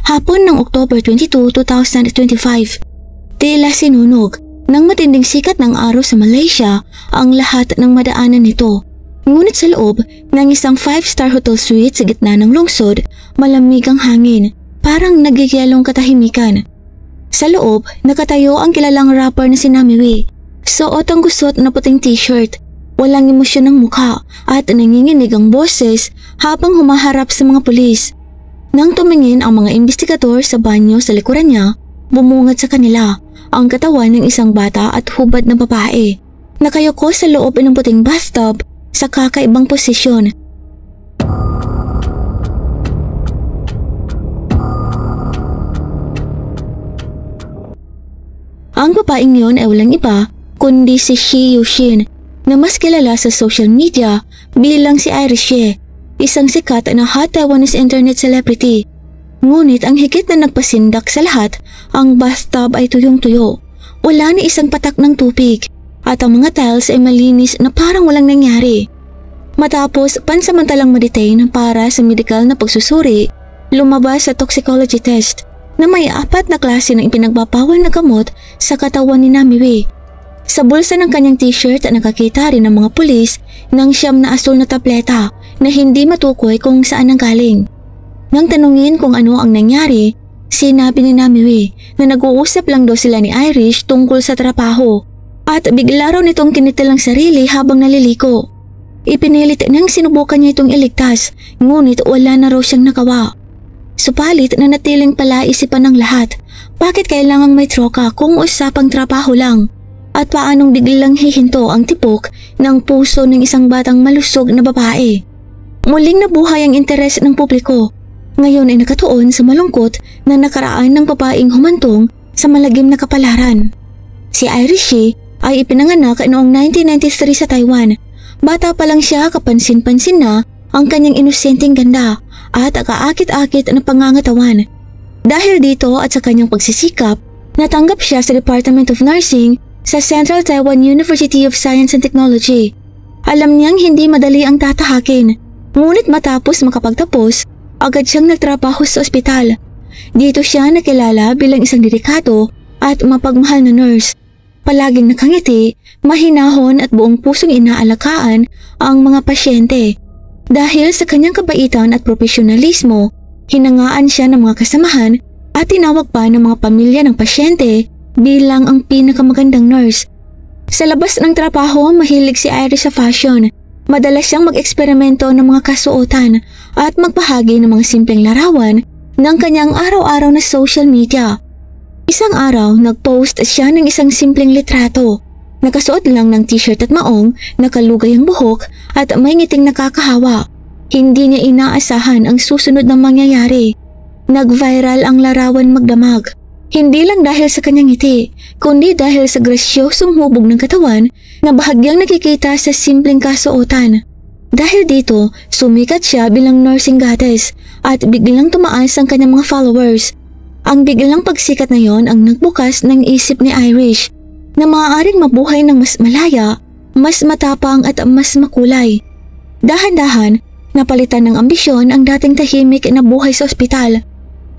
hapon ng October 22, 2025. Tila sinunog ng matinding sikat ng araw sa Malaysia ang lahat ng madaanan nito. Ngunit sa loob ng isang 5-star hotel suite sa gitna ng lungsod, malamig ang hangin, parang nagyayalong katahimikan. Sa loob, nakatayo ang kilalang rapper na si Nami Wei. Suot ang gusot na puting t-shirt, walang emosyon ng mukha at nanginginig ang boses habang humaharap sa mga pulis. Nang tumingin ang mga investigador sa banyo sa likuran niya, bumungad sa kanila ang katawan ng isang bata at hubad na babae. Nakayuko sa loob ng puting bathtub sa kakaibang posisyon. Ang babaeng yon ay walang iba kundi si Shi Yushin na mas kilala sa social media bilang si Irish Ye, isang sikat na hot Taiwanese internet celebrity. Ngunit ang higit na nagpasindak sa lahat, ang bathtub ay tuyong-tuyo. Wala na isang patak ng tubig at ang mga tiles ay malinis na parang walang nangyari. Matapos pansamantalang ma-detain para sa medical na pagsusuri, lumabas sa toxicology test na may 4 na klase ng ipinagbabawal na gamot sa katawan ni Nami Wei. Sa bulsa ng kanyang t-shirt nakakita rin ng mga pulis ng 9 na asul na tableta na hindi matukoy kung saan nanggaling. Nang tanungin kung ano ang nangyari, sinabi ni Nami Wei na nag-uusap lang daw sila ni Irish tungkol sa trabaho at bigla raw nitong kinitil ang sarili habang naliliko. Ipinilit niyang sinubukan niya itong iligtas, ngunit wala na raw siyang nagawa. Supalit nanatiling palaisipan ng lahat, bakit kailangang may troka kung usapang trabaho lang? At paanong biglang hihinto ang tipok ng puso ng isang batang malusog na babae? Muling nabuhay ang interes ng publiko. Ngayon ay nakatuon sa malungkot na nakaraan ng babaeng humantong sa malagim na kapalaran. Si Irish Ye ay ipinanganak noong 1993 sa Taiwan. Bata pa lang siya, kapansin-pansin na ang kanyang inosenteng ganda at akaakit-akit na pangangatawan. Dahil dito at sa kanyang pagsisikap, natanggap siya sa Department of Nursing sa Central Taiwan University of Science and Technology. Alam niyang hindi madali ang tatahakin, ngunit matapos makapagtapos, agad siyang nagtrabaho sa ospital. Dito siya nakilala bilang isang dedikado at mapagmahal na nurse. Palaging nakangiti, mahinahon at buong pusong inaalagaan ang mga pasyente. Dahil sa kanyang kabaitan at profesionalismo, hinangaan siya ng mga kasamahan at tinawag pa ng mga pamilya ng pasyente bilang ang pinakamagandang nurse. Sa labas ng trabaho, mahilig si Irish sa fashion. Madalas siyang mag-eksperimento ng mga kasuotan at magbahagi ng mga simpleng larawan ng kanyang araw-araw na social media. Isang araw, nag-post siya ng isang simpleng litrato. Nakasuot lang ng t-shirt at maong, nakalugay ang buhok at may ngiting nakakahawa. Hindi niya inaasahan ang susunod na mangyayari. Nag-viral ang larawan magdamag. Hindi lang dahil sa kanyang ngiti, kundi dahil sa grasyosong hubog ng katawan na bahagyang nakikita sa simpleng kasuotan. Dahil dito, sumikat siya bilang nursing goddess at biglang tumaas ang kanyang mga followers. Ang biglang pagsikat na yon ang nagbukas ng isip ni Irish na maaaring mabuhay ng mas malaya, mas matapang at mas makulay. Dahan-dahan, napalitan ng ambisyon ang dating tahimik na buhay sa ospital.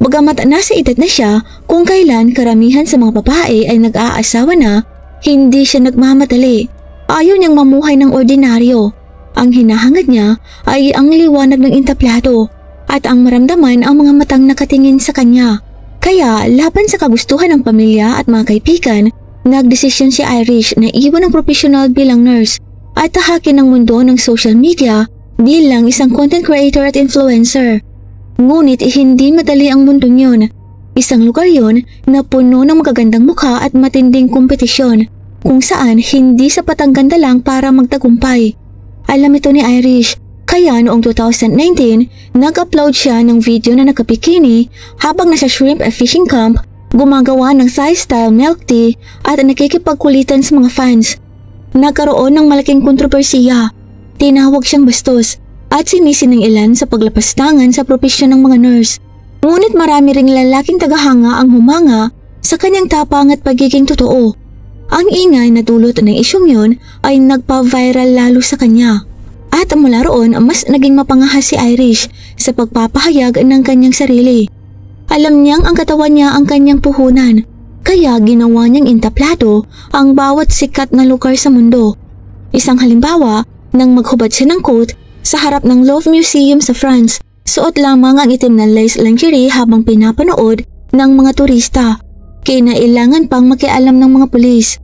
Bagamat nasa edad na siya, kung kailan karamihan sa mga babae ay nag-aasawa na, hindi siya nagmamadali. Ayaw niyang mamuhay ng ordinaryo. Ang hinahangad niya ay ang liwanag ng entablado at ang maramdaman ang mga matang nakatingin sa kanya. Kaya laban sa kagustuhan ng pamilya at mga kaibigan, nagdesisyon si Irish na iwan ang profesional bilang nurse at tahakin ang mundo ng social media bilang isang content creator at influencer. Ngunit hindi madali ang mundong yun. Isang lugar yon na puno ng magagandang mukha at matinding kompetisyon, kung saan hindi sapat ang ganda lang para magtagumpay. Alam ito ni Irish, kaya noong 2019, nag-upload siya ng video na nakabikini habang nasa shrimp fishing camp, gumagawa ng Thai-style milk tea at nakikipagkulitan sa mga fans. Nagkaroon ng malaking kontrobersiya. Tinawag siyang bastos at sinisi ng ilan sa paglapastangan sa propesyon ng mga nurse. Ngunit marami ring lalaking tagahanga ang humanga sa kanyang tapang at pagiging totoo. Ang ingay na dulot ng isyong yon ay nagpa-viral lalo sa kanya. At mula roon, mas naging mapangahas si Irish sa pagpapahayag ng kanyang sarili. Alam niyang ang katawan niya ang kanyang puhunan, kaya ginawa niyang intaplado ang bawat sikat na lugar sa mundo. Isang halimbawa, nang maghubad siya ng coat sa harap ng Louvre Museum sa France, suot lamang ang itim na lace lingerie habang pinapanood ng mga turista. Kinailangan pang makialam ng mga pulis.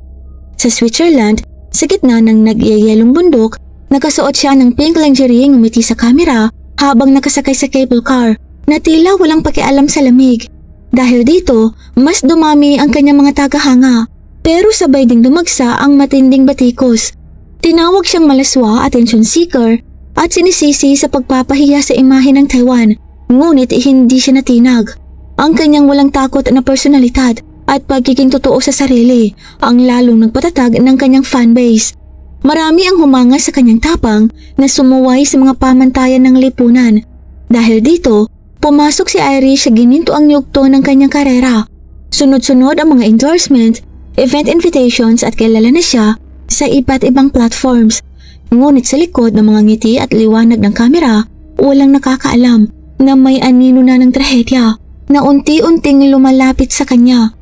Sa Switzerland, sa gitna ng nagyayelong bundok, nakasuot siya ng pink lingerie ngumiti sa kamera habang nakasakay sa cable car na tila walang pakialam sa lamig. Dahil dito, mas dumami ang kanyang mga tagahanga, pero sabay ding dumagsa ang matinding batikos. Tinawag siyang malaswa, attention seeker, at sinisisi sa pagpapahiya sa imahe ng Taiwan, ngunit hindi siya natinag. Ang kanyang walang takot na personalidad at pagiging totoo sa sarili ang lalong nagpatatag ng kanyang fanbase. Marami ang humanga sa kanyang tapang na sumuway sa mga pamantayan ng lipunan. Dahil dito, pumasok si Irish sa ginintuang yugto ng kanyang karera. Sunod-sunod ang mga endorsement, event invitations at kilala na siya sa iba't ibang platforms. Ngunit sa likod ng mga ngiti at liwanag ng kamera, walang nakakaalam na may anino na ng trahedya na unti-unting lumalapit sa kanya.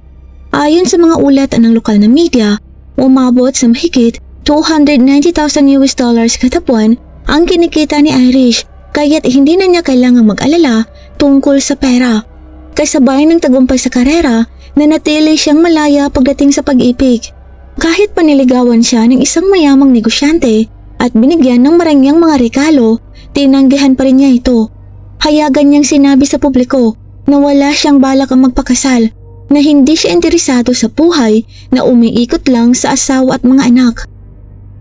Ayon sa mga ulat ng lokal na media, umabot sa mahigit $290,000 kada buwan ang kinikita ni Irish, kaya't hindi na niya kailangang mag-alala tungkol sa pera. Kasabay ng tagumpay sa karera, nanatili siyang malaya pagdating sa pag-ibig. Kahit paniligawan siya ng isang mayamang negosyante at binigyan ng marangyang mga regalo, tinanggihan pa rin niya ito. Hayagan niyang sinabi sa publiko na wala siyang balak ang magpakasal, na hindi siya interesado sa buhay na umiikot lang sa asawa at mga anak.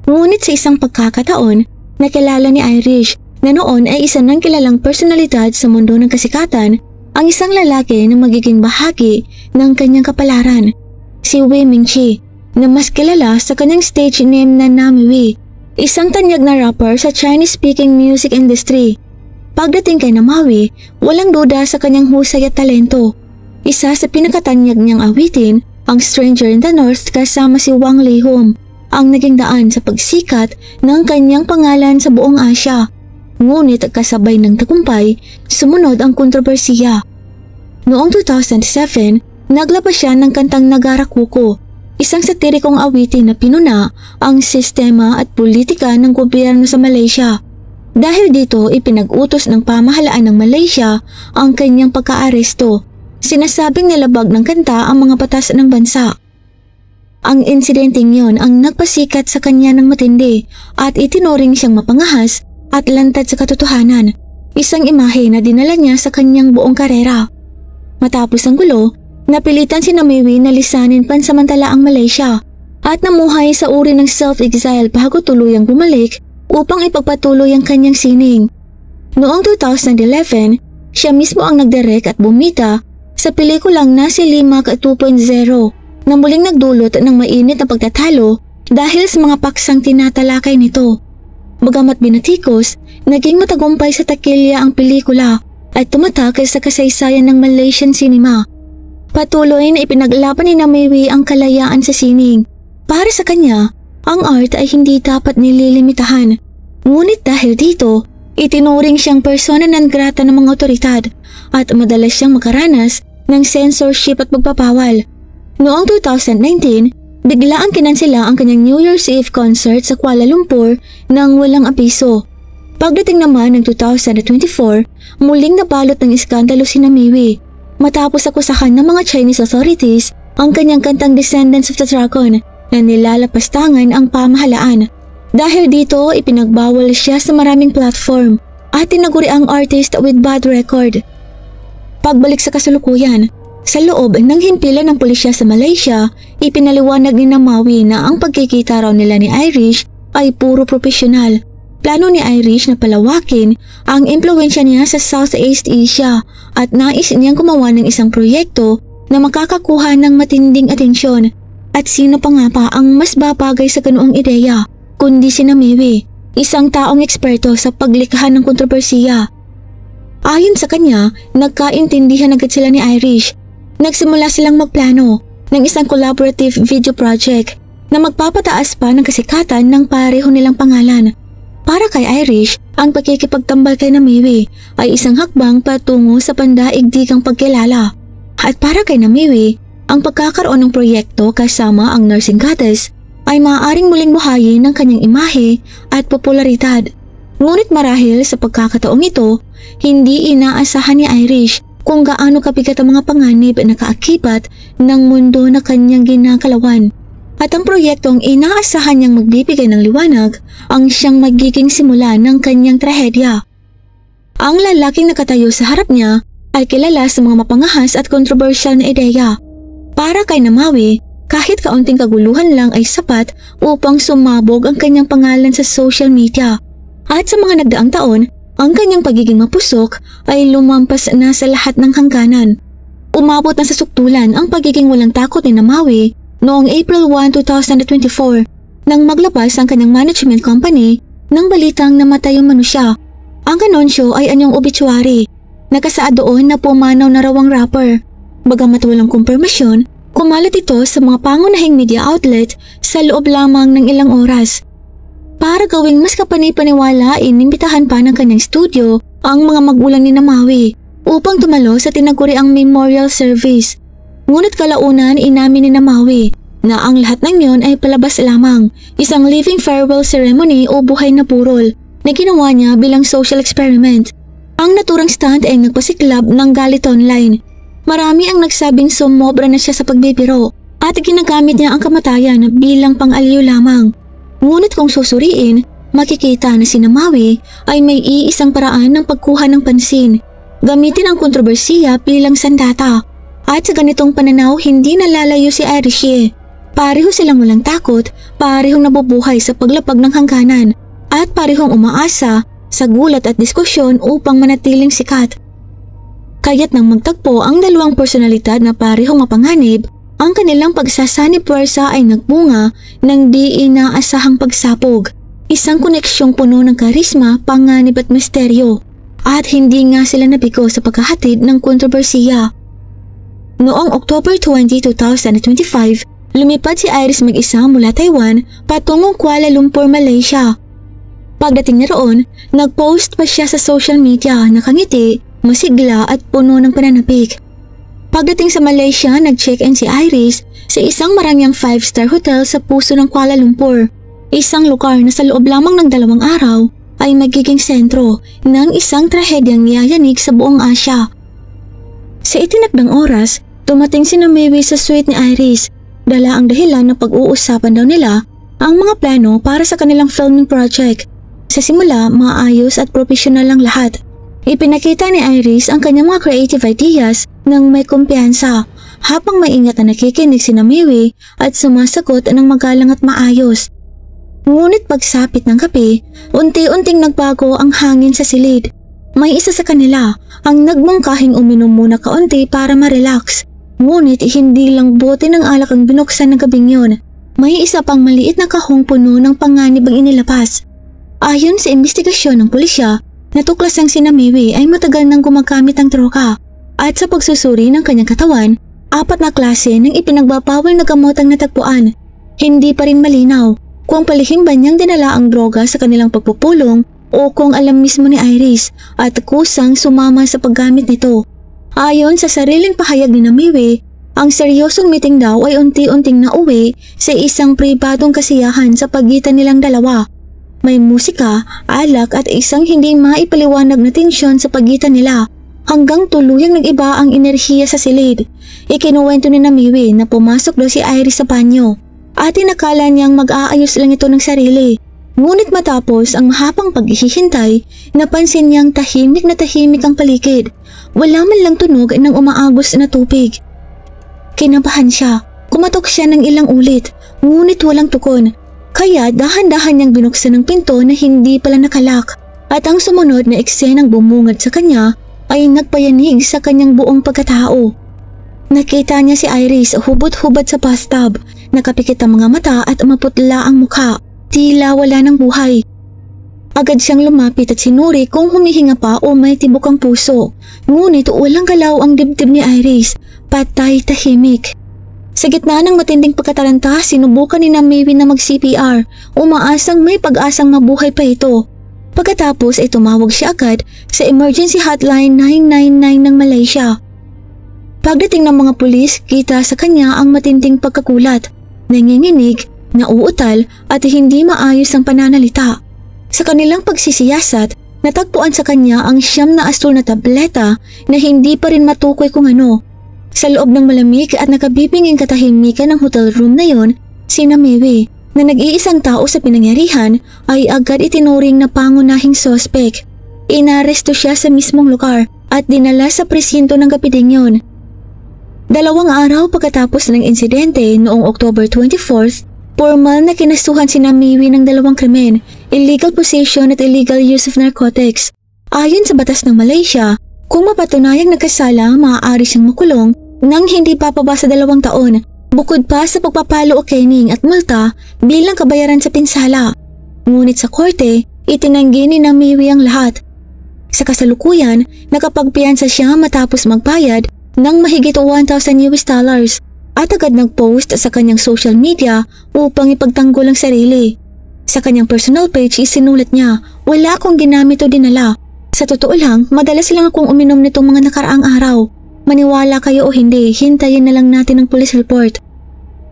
Ngunit sa isang pagkakataon, nakilala ni Irish na noon ay isa ng kilalang personalidad sa mundo ng kasikatan, ang isang lalaki na magiging bahagi ng kanyang kapalaran, si Wei Mingchi, na mas kilala sa kanyang stage name na Nami Wei, isang tanyag na rapper sa Chinese-speaking music industry. Pagdating kay Namawi, walang duda sa kanyang husay at talento. Isa sa pinakatanyag niyang awitin, ang Stranger in the North kasama si Wang Leihom, ang naging daan sa pagsikat ng kanyang pangalan sa buong Asya. Ngunit kasabay ng tagumpay, sumunod ang kontrobersiya. Noong 2007, naglabas siya ng kantang Nagarakuko, isang satirikong awitin na pinuna ang sistema at politika ng gobyerno sa Malaysia. Dahil dito, ipinag-utos ng pamahalaan ng Malaysia ang kanyang pagkaaresto. Sinasabing nilabag ng kanta ang mga batas ng bansa. Ang insidenteng yon ang nagpasikat sa kanya ng matindi at itinuring siyang mapangahas at lantad sa katotohanan, isang imahe na dinala niya sa kanyang buong karera. Matapos ang gulo, napilitan si Namiwi na lisanin pansamantala ang Malaysia at namuhay sa uri ng self-exile bago tuluyang bumalik upang ipagpatuloy ang kanyang sining. Noong 2011, siya mismo ang nagdirek at bumita sa pelikulang Nasi Lemak 2.0 na muling nagdulot ng mainit na pagtatalo dahil sa mga paksang tinatalakay nito. Bagamat binatikos, naging matagumpay sa takilya ang pelikula at tumatak sa kasaysayan ng Malaysian cinema. Patuloy na ipinaglaban ni Namiwi ang kalayaan sa sining. Para sa kanya, ang art ay hindi dapat nililimitahan. Ngunit dahil dito, itinuring siyang persona non grata ng mga otoridad at madalas siyang makaranas ng censorship at pagpapawal. Noong 2019, biglaang kinansela ang kanyang New Year's Eve concert sa Kuala Lumpur nang walang abiso. Pagdating naman ng 2024, muling nabalot ng iskandalo si Namiwi matapos akusahan ng mga Chinese authorities ang kanyang kantang Descendants of the Dragon na nilalapastangan ang pamahalaan. Dahil dito, ipinagbawal siya sa maraming platform at tinaguri ang artist with bad record. Pagbalik sa kasalukuyan, sa loob ng himpilan ng pulisya sa Malaysia, ipinaliwanag ni Namawi na ang pagkikita raw nila ni Irish ay puro profesional. Plano ni Irish na palawakin ang impluensya niya sa Southeast Asia at nais niyang gumawa ng isang proyekto na makakakuha ng matinding atensyon. At sino pa nga pa ang mas babagay sa ganoong ideya kundi si Namiwi, isang taong eksperto sa paglikha ng kontrobersiya. Ayon sa kanya, nagkaintindihan agad sila ni Irish. Nagsimula silang magplano ng isang collaborative video project na magpapataas pa ng kasikatan ng pareho nilang pangalan. Para kay Irish, ang pagkikipagtambal kay Namiwi ay isang hakbang patungo sa pandaigdigang pagkilala. At para kay Namiwi, ang pagkakaroon ng proyekto kasama ang nursing goddess ay maaaring muling buhayin ng kanyang imahe at popularidad. Ngunit marahil sa pagkakataong ito, hindi inaasahan ni Irish kung gaano kabigat ang mga panganib na kaakibat ng mundo na kanyang ginagalawan. At ang proyektong inaasahan niyang magbibigay ng liwanag ang siyang magiging simula ng kanyang trahedya. Ang lalaking nakatayo sa harap niya ay kilala sa mga mapangahas at kontrobersyal na ideya. Para kay Namawi, kahit kaunting kaguluhan lang ay sapat upang sumabog ang kanyang pangalan sa social media. At sa mga nagdaang taon, ang kanyang pagiging mapusok ay lumampas na sa lahat ng hangganan. Umabot na sa suktulan ang pagiging walang takot ni Namawi noong April 1, 2024 nang maglabas ang kanyang management company ng balitang namatay ang manusya. Ang anunsyo ay anyong obituary. Nakasaad doon na pumanaw na raw ang rapper. Bagamat walang kumpirmasyon, kumalat ito sa mga pangunahing media outlet sa loob lamang ng ilang oras. Para gawing mas kapanipaniwala, inimbitahan pa ng kanyang studio ang mga magulang ni Namawi upang tumalo sa tinaguriang memorial service. Ngunit kalaunan inamin ni Namawi na ang lahat ng yon ay palabas lamang, isang living farewell ceremony o buhay na burol na ginawa niya bilang social experiment. Ang naturang stunt ay nagpasiklab ng galit online. Marami ang nagsabing sumobra na siya sa pagbibiro at ginagamit niya ang kamatayan bilang pang-aliw lamang. Ngunit kung susuriin, makikita na si Namawi ay may iisang paraan ng pagkuha ng pansin. Gamitin ang kontrobersiya bilang sandata. At sa ganitong pananaw, hindi nalalayo si Irish. Pareho silang walang takot, parehong nabubuhay sa paglapag ng hangganan, at parehong umaasa sa gulat at diskusyon upang manatiling sikat. Kaya't nang magtagpo ang dalawang personalidad na parehong mapanganib, ang kanilang pagsasanib puwersa ay nagbunga ng di inaasahang pagsapog. Isang koneksyong puno ng karisma, panganib at misteryo. At hindi nga sila nabigo sa paghahatid ng kontrobersiya. Noong October 20, 2025, lumipad si Iris mag-isa mula Taiwan patungong Kuala Lumpur, Malaysia. Pagdating niya roon, nag-post pa siya sa social media, nakangiti, masigla at puno ng pananapik. Pagdating sa Malaysia, nag-check-in si Iris sa isang marangyang 5-star hotel sa puso ng Kuala Lumpur. Isang lugar na sa loob lamang ng 2 araw ay magiging sentro ng isang trahedyang yayanig sa buong Asya. Sa itinakdang oras, dumating si Namiwi sa suite ni Iris. Dala ang dahilan na pag-uusapan daw nila ang mga plano para sa kanilang filming project. Sa simula, maayos at profesional ang lahat. Ipinakita ni Iris ang kanyang mga creative ideas ng may kumpiyansa, habang maingat na nakikinig si Namiwi at sumasagot ng magalang at maayos. Ngunit pagsapit ng gabi, unti-unting nagbago ang hangin sa silid. May isa sa kanila ang nagmungkahing uminom muna kaunti para ma-relax. Ngunit hindi lang bote ng alak ang binuksan ng gabing yun. May isa pang maliit na kahong puno ng panganib ang inilapas. Ayon sa investigasyon ng pulisya, natuklasang si Namiwi ay matagal nang gumagamit ng droga. At sa pagsusuri ng kanyang katawan, 4 na klase ng ipinagbabawal na gamot ang natagpuan. Hindi pa rin malinaw kung palihim ba niyang dinala ang droga sa kanilang pagpupulong o kung alam mismo ni Iris at kusang sumama sa paggamit nito. Ayon sa sariling pahayag ni Namiwi, ang seryosong meeting daw ay unti-unting nauwi sa isang pribadong kasiyahan sa pagitan nilang dalawa. May musika, alak at isang hindi maipaliwanag na tensyon sa pagitan nila hanggang tuluyang nag-iba ang enerhiya sa silid. Ikinuwento ni Namiwi na pumasok daw si Iris sa banyo at inakala niyang mag-aayos lang ito ng sarili. Ngunit matapos ang mahabang paghihintay, napansin niyang tahimik na tahimik ang paligid. Wala man lang tunog ng umaagos na tubig. Kinabahan siya. Kumatok siya ng ilang ulit, ngunit walang tukon. Kaya dahan-dahan niyang binuksan ang pinto na hindi pala nakalak. At ang sumunod na eksenang bumungad sa kanya ay nagpayanig sa kanyang buong pagkatao. Nakita niya si Iris hubot-hubad sa bathtub, nakapikit ang mga mata at maputla ang mukha. Tila wala ng buhay. Agad siyang lumapit at sinuri kung humihinga pa o may tibok ang puso. Ngunit walang galaw ang dibdib ni Iris, patay tahimik. Sa gitna ng matinding pagkataranta, sinubukan ni Namiwi na mag-CPR, umaasang may pag-asang mabuhay pa ito. Pagkatapos ay tumawag siya agad sa emergency hotline 999 ng Malaysia. Pagdating ng mga pulis, kita sa kanya ang matinding pagkakulat, nanginginig, nauutal at hindi maayos ang pananalita. Sa kanilang pagsisiyasat, natagpuan sa kanya ang 9 na asul na tableta na hindi pa rin matukoy kung ano. Sa loob ng malamig at nakabibinging katahimikan ng hotel room na yon, si Namiwi, na nag-iisang tao sa pinangyarihan, ay agad itinuring na pangunahing sospek. Inaresto siya sa mismong lugar at dinala sa presinto ng gabing yon. 2 araw pagkatapos ng insidente noong October 24th, formal na kinasuhan si Namiwi ng 2 krimen, illegal possession at illegal use of narcotics. Ayon sa batas ng Malaysia, kung mapatunayang nagkasala, maaari siyang makulong nang hindi papaba sa 2 taon, bukod pa sa pagpapalo o caning at multa bilang kabayaran sa pinsala. Ngunit sa korte, itinanggi ni Namiwi ang lahat. Sa kasalukuyan, nakapagpiyansa siya matapos magbayad ng mahigit $1,000 at agad nag-post sa kanyang social media upang ipagtanggol ang sarili. Sa kanyang personal page, isinulat niya, "Wala akong ginamit o dinala. Sa totoo lang, madalas lang akong uminom nitong mga nakaraang araw. Maniwala kayo o hindi, hintayin na lang natin ang police report."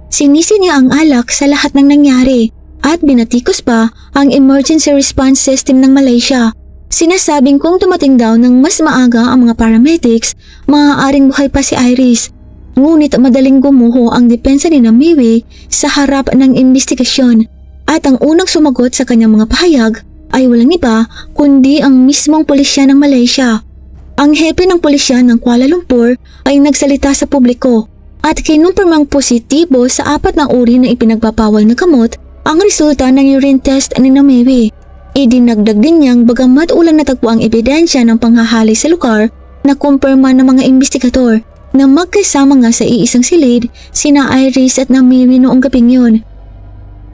Sinisi niya ang alak sa lahat ng nangyari at binatikos pa ang emergency response system ng Malaysia. Sinasabing kung tumating daw ng mas maaga ang mga paramedics, maaaring buhay pa si Iris. Ngunit madaling gumuho ang depensa ni Namiwi sa harap ng investigasyon at ang unang sumagot sa kanyang mga pahayag ay walang iba kundi ang mismong pulisya ng Malaysia. Ang hepe ng pulisya ng Kuala Lumpur ay nagsalita sa publiko at kinumpirmang positibo sa 4 na uri na ipinagbabawal na gamot ang resulta ng urine test ni Namiwi. Idinagdag din niyang bagamat ulang natagpo ang ebidensya ng panghahali sa lugar, nakumpirma ng mga investigador na magkasama nga sa iisang silid sina Iris at Namiwi noong gabing yun.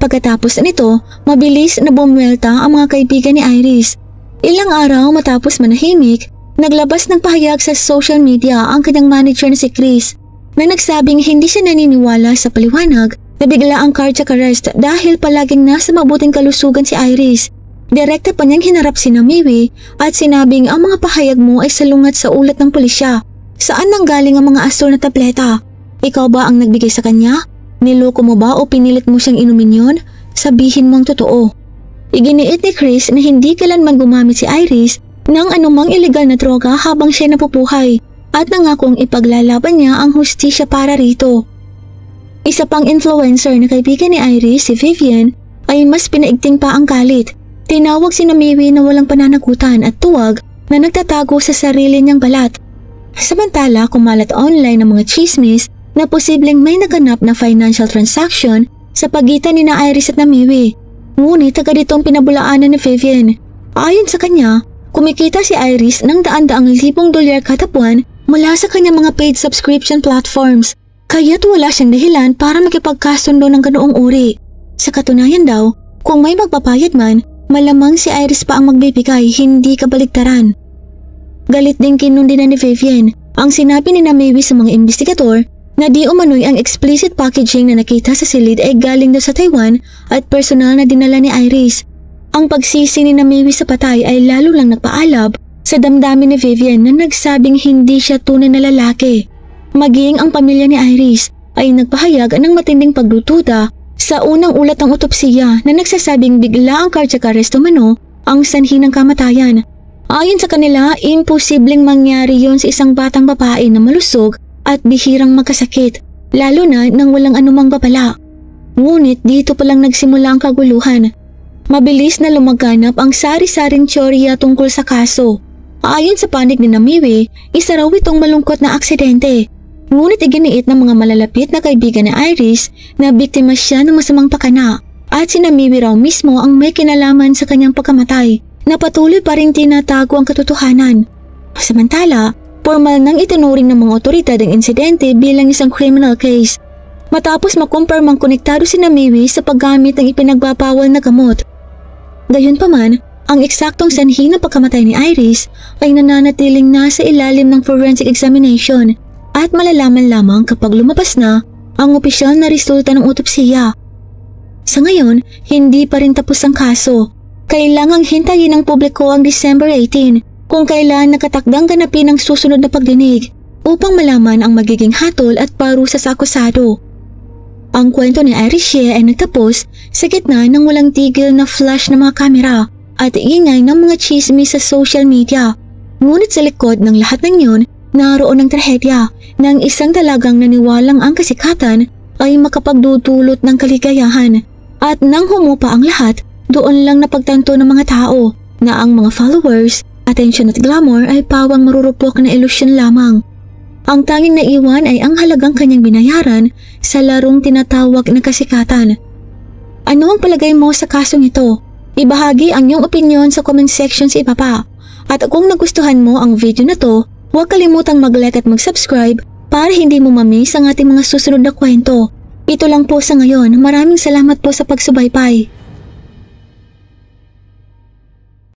Pagkatapos nito, mabilis na bumwelta ang mga kaibigan ni Iris. Ilang araw matapos manahimik, naglabas ng pahayag sa social media ang kanyang manager na si Chris na nagsabing hindi siya naniniwala sa paliwanag na bigla ang cardiac arrest dahil palaging nasa mabuting kalusugan si Iris. Direkta pa niyang hinarap si Namiwi at sinabing ang mga pahayag mo ay salungat sa ulat ng pulisya. Saan nanggaling ang mga asul na tableta? Ikaw ba ang nagbigay sa kanya? Niloko mo ba o pinilit mo siyang inumin yon? Sabihin mong totoo. Iginiit ni Chris na hindi kailanman gumamit si Iris ng anumang illegal na droga habang siya napupuhay at nangakong ipaglalaban niya ang hustisya para rito. Isa pang influencer na kaibigan ni Iris, si Vivian, ay mas pinaigting pa ang galit. Tinawag si Namiwi na walang pananagutan at tuwag na nagtatago sa sarili niyang balat. Samantala, kumalat online ng mga chismis na posibleng may naganap na financial transaction sa pagitan ni Iris at Namiwi. Ngunit agad itong pinabulaanan ni Vivian. Ayon sa kanya, kumikita si Iris ng daan-daang libong dolyar kada buwan mula sa kanyang mga paid subscription platforms, kaya't wala siyang dahilan para makipagkasundo ng ganoong uri. Sa katunayan daw, kung may magpapayad man, malamang si Iris pa ang magbibigay, hindi kabaligtaran. Galit din kinundina ni Vivian ang sinabi ni Namiwi sa mga investigador na di umano'y ang explicit packaging na nakita sa silid ay galing daw sa Taiwan at personal na dinala ni Iris. Ang pagsisi ni Namiwi sa patay ay lalo lang nagpaalab sa damdamin ni Vivian na nagsabing hindi siya tunay na lalaki. Maging ang pamilya ni Iris ay nagpahayag ng matinding pagdududa sa unang ulat ng otopsiya na nagsasabing bigla ang cardiac arrest umano ang sanhi ng kamatayan. Ayon sa kanila, imposibleng mangyari yon sa isang batang babae na malusog at bihirang magkasakit, lalo na nang walang anumang babala. Ngunit dito palang nagsimula ang kaguluhan. Mabilis na lumaganap ang sari-saring teorya tungkol sa kaso. Ayon sa panig ni Namiwi, isa raw itong malungkot na aksidente. Ngunit iginiit ng mga malalapit na kaibigan ni Iris na biktima siya ng masamang pakana at si Namiwi raw mismo ang may kinalaman sa kanyang pagkamatay na patuloy pa rin tinatago ang katotohanan. Samantala, formal nang itinuring ng mga otoridad ang insidente bilang isang criminal case matapos makumpirmang konektado si Namiwi sa paggamit ng ipinagbabawal na gamot. Gayunpaman, ang eksaktong sanhi ng pagkamatay ni Iris ay nananatiling nasa ilalim ng forensic examination at malalaman lamang kapag lumabas na ang opisyal na resulta ng otopsiya. Sa ngayon, hindi pa rin tapos ang kaso. Kailangang hintayin ng publiko ang December 18 kung kailan nakatakdang ganapin ang susunod na pagdinig. upang malaman ang magiging hatol at parusa sa akusado. Ang kwento ni Arishe ay nagtapos sa gitna ng walang tigil na flash ng mga kamera at ingay ng mga chismis sa social media. Ngunit sa likod ng lahat ng yun, naroon ang trahedya ng isang dalagang naniwalang ang kasikatan ay makapagdudulot ng kaligayahan. At nang humupa ang lahat, doon lang napagtanto ng mga tao na ang mga followers, attention at glamour ay pawang marurupok na ilusyon lamang. Ang tanging naiwan ay ang halagang kanyang binayaran sa larong tinatawag na kasikatan. Ano ang palagay mo sa kasong ito? Ibahagi ang iyong opinion sa comment section sa ibaba. At kung nagustuhan mo ang video na to, huwag kalimutang mag-like at mag-subscribe para hindi mo ma-miss ang ating mga susunod na kwento. Ito lang po sa ngayon. Maraming salamat po sa pagsubaybay.